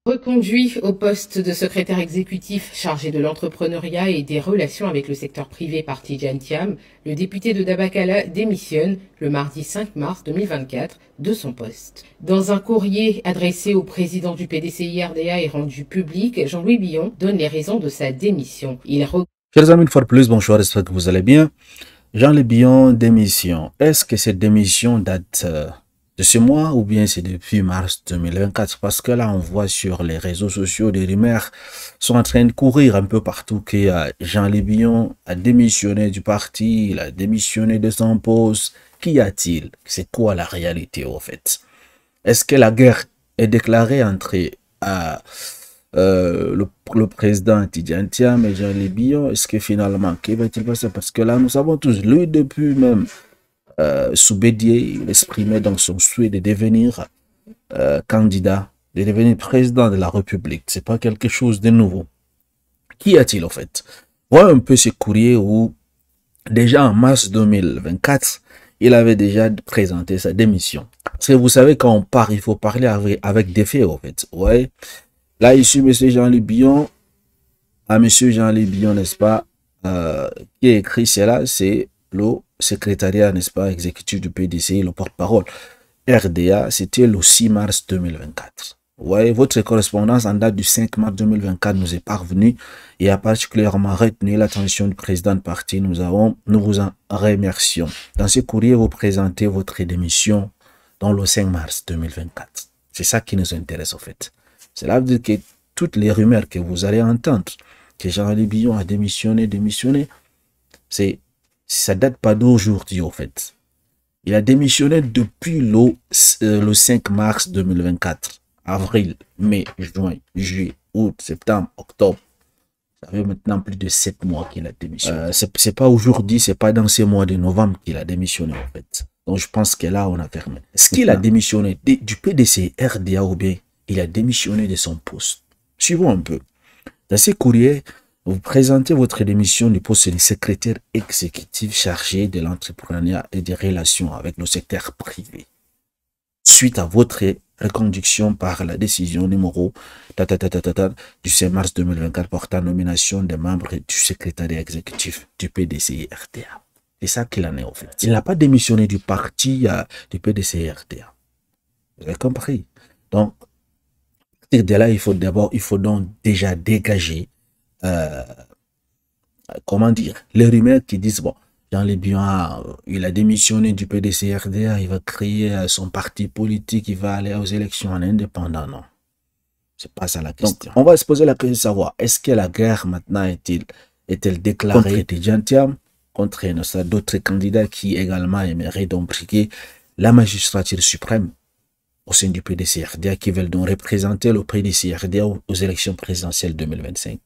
Reconduit au poste de secrétaire exécutif chargé de l'entrepreneuriat et des relations avec le secteur privé par Tidjane Thiam, le député de Dabakala démissionne le mardi 5 mars 2024 de son poste. Dans un courrier adressé au président du PDCI-RDA et rendu public, Jean-Louis Billon donne les raisons de sa démission. Chers amis, une fois de plus, bonjour, j'espère que vous allez bien. Jean-Louis Billon, démission. Est-ce que cette démission date de ce mois ou bien c'est depuis mars 2024? Parce que là, on voit sur les réseaux sociaux, des rumeurs sont en train de courir un peu partout que Jean-Louis Billon a démissionné du parti, il a démissionné de son poste. Qu'y a-t-il? C'est quoi la réalité au fait? Est-ce que la guerre est déclarée entre le président Tidjane Thiam et Jean-Louis Billon? Est-ce que finalement, qu'est-il va-t-il passer? Parce que là, nous savons tous, lui, depuis même sous Bédié, il exprimait donc son souhait de devenir candidat, de devenir président de la République. C'est pas quelque chose de nouveau. Qu'y a-t-il en fait? Voilà un peu ce courrier où, déjà en mars 2024, il avait déjà présenté sa démission. Parce que vous savez, quand on part, il faut parler avec des faits, en fait. Ouais. Là, ici, M. Jean-Louis Billon, à M. Jean-Louis Billon, n'est-ce pas, qui a écrit cela, c'est le secrétariat, n'est-ce pas, exécutif du PDCI, le porte-parole RDA, c'était le 6 mars 2024. Ouais, votre correspondance en date du 5 mars 2024 nous est parvenue et a particulièrement retenu l'attention du président du parti. Nous vous en remercions. Dans ce courrier, vous présentez votre démission dans le 5 mars 2024. C'est ça qui nous intéresse en fait. Cela veut dire que toutes les rumeurs que vous allez entendre, que Jean-Louis Billon a démissionné, ça date pas d'aujourd'hui en fait. Il a démissionné depuis le 5 mars 2024. Avril, mai, juin, juillet, août, septembre, octobre. Ça fait maintenant plus de 7 mois qu'il a démissionné. C'est pas aujourd'hui, c'est pas dans ces mois de novembre qu'il a démissionné en fait. Donc je pense que là on a fermé. Est-ce qu'il a démissionné du PDC RDA ou bien il a démissionné de son poste? Suivons un peu. Dans ces courriers, vous présentez votre démission du poste de secrétaire exécutif chargé de l'entrepreneuriat et des relations avec le secteur privé. Suite à votre reconduction par la décision numéro du 5 mars 2024 portant nomination des membres du secrétariat exécutif du PDCI-RDA. C'est ça qu'il en est en fait. Il n'a pas démissionné du parti du PDCI-RDA. Vous avez compris? Donc, à partir de là, il faut donc déjà dégager comment dire, les rumeurs qui disent, bon, Jean-Louis Billon, il a démissionné du PDC-RDA, il va créer son parti politique, il va aller aux élections en indépendant. Non, c'est pas ça la question. Donc, on va se poser la question de savoir, est-ce que la guerre maintenant est-elle déclarée contre Tidjane Thiam, contre d'autres candidats qui également aimeraient donc briguer la magistrature suprême au sein du PDC-RDA, qui veulent donc représenter le PDC-RDA aux élections présidentielles 2025.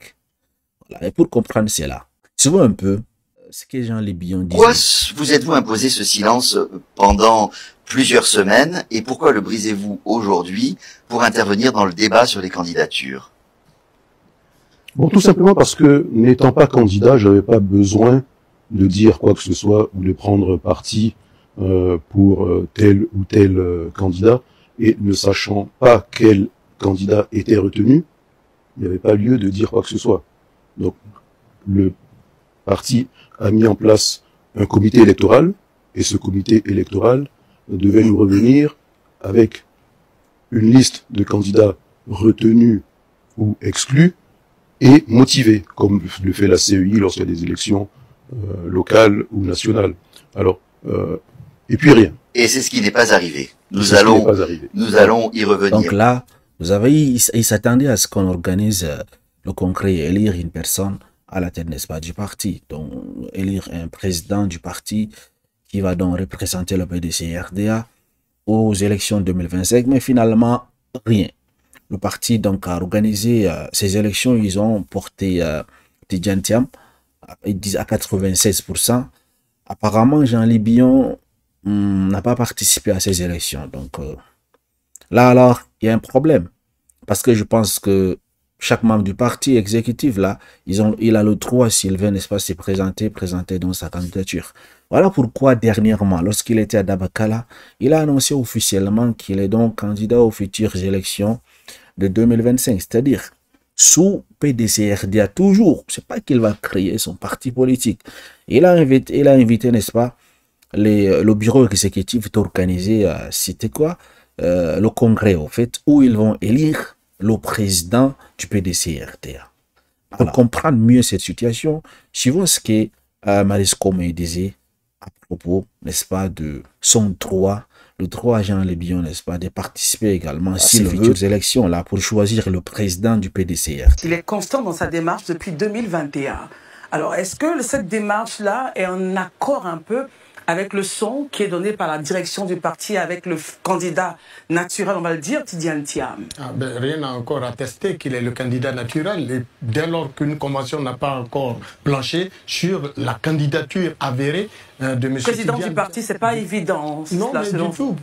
Et pour comprendre cela, souvent un peu ce que Jean-Louis Billon dit. Pourquoi vous êtes-vous imposé ce silence pendant plusieurs semaines et pourquoi le brisez-vous aujourd'hui pour intervenir dans le débat sur les candidatures? Bon, tout simplement parce que, n'étant pas candidat, j'avais pas besoin de dire quoi que ce soit ou de prendre parti pour tel ou tel candidat, et ne sachant pas quel candidat était retenu, il n'y avait pas lieu de dire quoi que ce soit. Donc, le parti a mis en place un comité électoral, et ce comité électoral devait nous revenir avec une liste de candidats retenus ou exclus et motivés, comme le fait la CEI lorsqu'il y a des élections locales ou nationales. Alors, et puis rien. Et c'est ce qui n'est pas arrivé. Nous allons y revenir. Donc là, vous avez, il s'attendait à ce qu'on organise le congrès et élire une personne à la tête, n'est-ce pas, du parti. Donc, élire un président du parti qui va donc représenter le PDCI-RDA aux élections 2025, mais finalement, rien. Le parti donc a organisé ces élections, ils ont porté Tidjane Thiam, ils disent à 96%. Apparemment, Jean-Louis Billon n'a pas participé à ces élections. Donc là, alors, il y a un problème. Parce que je pense que chaque membre du parti exécutif, là, il a le droit, s'il veut, n'est-ce pas, se présenter dans sa candidature. Voilà pourquoi, dernièrement, lorsqu'il était à Dabakala, il a annoncé officiellement qu'il est donc candidat aux futures élections de 2025. C'est-à-dire, sous PDCRDA toujours, c'est pas qu'il va créer son parti politique. Il a invité, n'est-ce pas, le bureau exécutif d'organiser, c'était quoi, le congrès, en fait, où ils vont élire le président du PDCRDA. Pour comprendre mieux cette situation, suivons ce que Maurice Komé disait à propos, n'est-ce pas, de son droit, le droit à Jean Lébion, n'est-ce pas, de participer également à ces futures élections-là pour choisir le président du PDCRDA. Il est constant dans sa démarche depuis 2021. Alors, est-ce que cette démarche-là est en accord un peu avec le son qui est donné par la direction du parti, avec le candidat naturel, on va le dire, Tidiane Thiam? Rien n'a encore attesté qu'il est le candidat naturel. Et dès lors qu'une convention n'a pas encore planché sur la candidature avérée de M. Président Tidiane. Du parti, c'est pas évident. Non, mais du tout.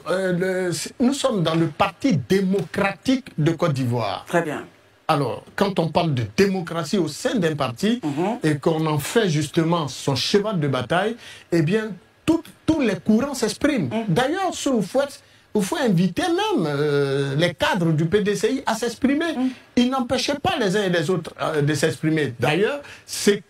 Nous sommes dans le Parti démocratique de Côte d'Ivoire. Très bien. Alors, quand on parle de démocratie au sein d'un parti et qu'on en fait justement son cheval de bataille, eh bien, tous les courants s'expriment. D'ailleurs, il faut inviter même les cadres du PDCI à s'exprimer. Ils n'empêchaient pas les uns et les autres de s'exprimer. D'ailleurs,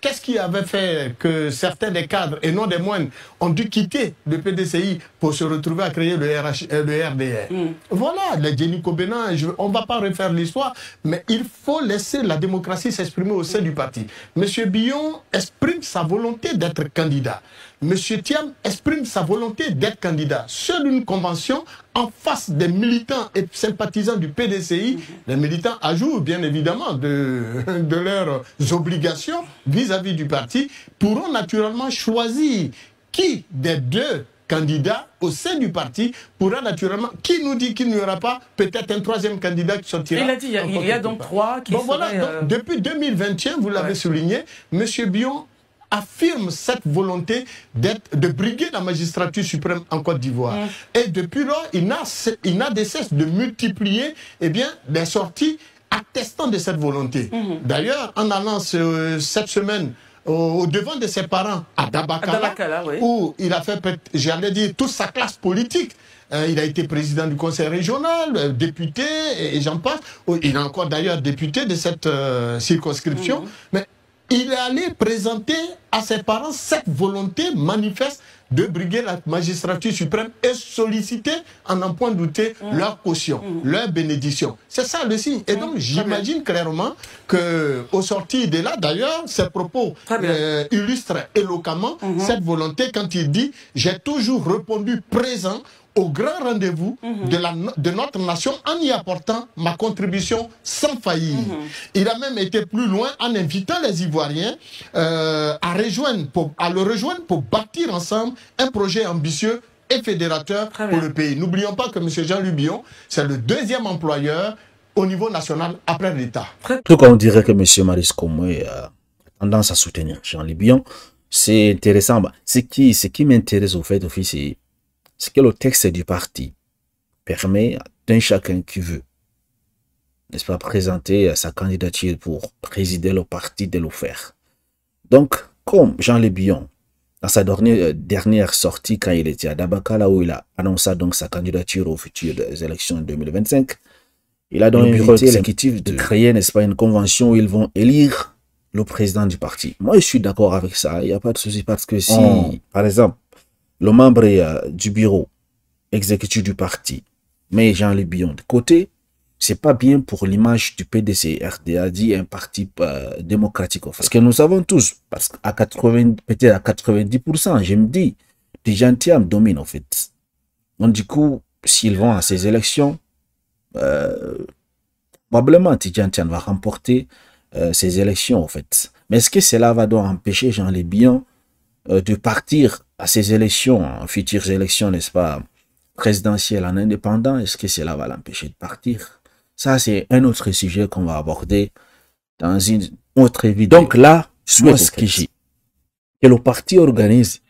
qu'est-ce qui avait fait que certains des cadres, et non des moindres, ont dû quitter le PDCI pour se retrouver à créer le RDR. Voilà, les Jenny Kobena, on ne va pas refaire l'histoire, mais il faut laisser la démocratie s'exprimer au sein du parti. Monsieur Billon exprime sa volonté d'être candidat. Monsieur Thiam exprime sa volonté d'être candidat. Seule une convention en face des militants et sympathisants du PDCI, les militants ajoutent bien évidemment de leurs obligations vis-à-vis du parti, pourront naturellement choisir qui des deux candidats au sein du parti pourra naturellement... Qui nous dit qu'il n'y aura pas peut-être un troisième candidat qui sortira? Il a dit, il y a donc trois qui donc voilà, donc, depuis 2021, vous l'avez souligné, M. Bion affirme cette volonté de briguer la magistrature suprême en Côte d'Ivoire. Et depuis lors, il n'a de cesse de multiplier des sorties attestant de cette volonté. D'ailleurs, en allant cette semaine au devant de ses parents à Dabakala, où il a fait, j'allais dire, toute sa classe politique. Il a été président du conseil régional, député, et j'en passe. Il est encore d'ailleurs député de cette circonscription. Mais il est allé présenter à ses parents cette volonté manifeste de briguer la magistrature suprême et solliciter, en n'en point douter, leur caution, leur bénédiction. C'est ça le signe. Et donc, j'imagine clairement qu'au sortir de là, d'ailleurs, ses propos illustrent éloquemment cette volonté quand il dit « J'ai toujours répondu présent au grand rendez-vous de notre nation en y apportant ma contribution sans faillir. Il a même été plus loin en invitant les Ivoiriens à le rejoindre pour bâtir ensemble un projet ambitieux et fédérateur pour le pays. N'oublions pas que M. Jean-Louis Billon, c'est le deuxième employeur au niveau national après l'État. Tout comme on dirait que M. Maurice Komé a tendance à soutenir Jean-Louis Billon, c'est intéressant. Ce qui m'intéresse au fait, c'est que le texte du parti permet d'un chacun qui veut, n'est-ce pas, présenter sa candidature pour présider le parti de le faire. Donc, comme Jean Lébion, dans sa dernière sortie, quand il était à Dabakala, où il a annoncé donc sa candidature aux futures élections de 2025, il a donc invité l'exécutif de créer, n'est-ce pas, une convention où ils vont élire le président du parti. Moi, je suis d'accord avec ça, il n'y a pas de souci, parce que si, par exemple, le membre du bureau exécutif du parti met Jean Lébion de côté, c'est pas bien pour l'image du PDCRDA, dit un parti démocratique. Parce que nous savons tous, parce qu'à 80, peut-être à 90%, je me dis, Tidiane Thiam domine en fait. Donc du coup, s'ils vont à ces élections, probablement Tidiane Thiam va remporter ces élections en fait. Mais est-ce que cela va donc empêcher Jean Lébion de partir à ces élections, futures élections, n'est-ce pas, présidentielles en indépendant? Est-ce que cela va l'empêcher de partir? Ça, c'est un autre sujet qu'on va aborder dans une autre vidéo. Donc là, moi, ce que j'ai, que le parti organise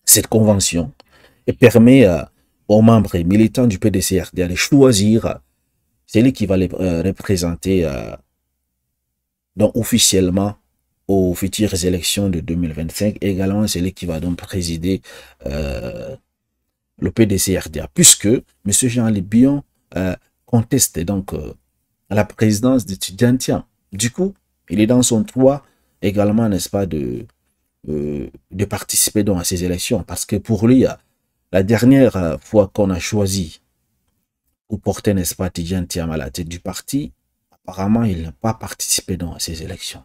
cette convention et permet aux membres et militants du PDCRD d'aller choisir celui qui va les représenter donc officiellement aux futures élections de 2025, également celui qui va donc présider le PDCRDA, puisque M. Jean Lébion conteste donc à la présidence de Tidjanthiam. Du coup, il est dans son droit également, n'est-ce pas, de participer donc à ces élections. Parce que pour lui, la dernière fois qu'on a choisi pour porter, n'est-ce pas, Tidjanthiam à la tête du parti, apparemment, il n'a pas participé donc à ces élections.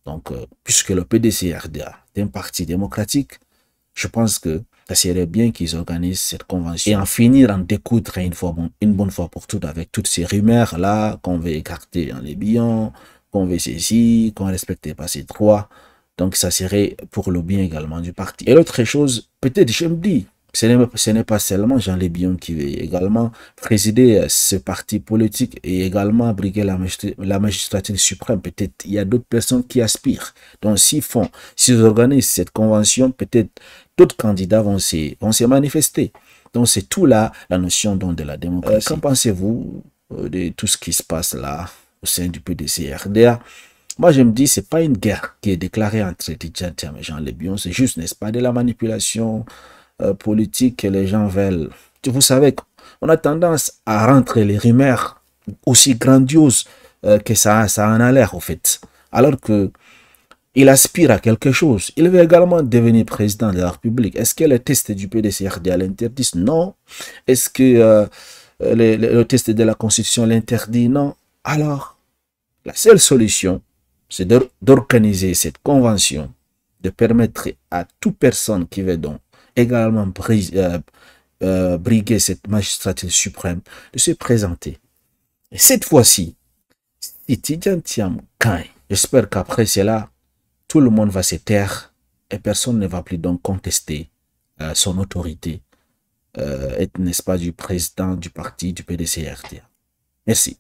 Donc, puisque le PDC-RDA est un parti démocratique, je pense que ça serait bien qu'ils organisent cette convention et en finir en découdre une bonne fois pour toutes avec toutes ces rumeurs-là qu'on veut écarter dans les bilans, qu'on veut ceci, qu'on ne respecte pas ces droits. Donc, ça serait pour le bien également du parti. Et l'autre chose, peut-être, je me dis, ce n'est pas seulement Jean Lébion qui veut également présider ce parti politique et également briguer la magistrature suprême. Peut-être il y a d'autres personnes qui aspirent. Donc s'ils organisent cette convention, peut-être d'autres candidats vont se manifester. Donc c'est tout là la notion donc de la démocratie. Qu'en pensez-vous de tout ce qui se passe là au sein du PDC-RDA? Moi, je me dis, c'est pas une guerre qui est déclarée entre Tidjanthiam et Jean Lébion. C'est juste, n'est-ce pas, de la manipulation politique que les gens veulent. Vous savez, on a tendance à rentrer les rumeurs aussi grandioses que ça en a l'air, au fait. Alors que il aspire à quelque chose. Il veut également devenir président de la République. Est-ce que les tests du PDC-RDA l'interdisent? Non. Est-ce que le test de la Constitution l'interdit? Non. Alors, la seule solution, c'est d'organiser cette convention, de permettre à toute personne qui veut donc également briguer cette magistrature suprême de se présenter. Et cette fois-ci, si Tidjanthiam gagne, j'espère qu'après cela, tout le monde va se taire et personne ne va plus donc contester son autorité, être, n'est-ce pas, du président du parti du PDC-RDA. Merci.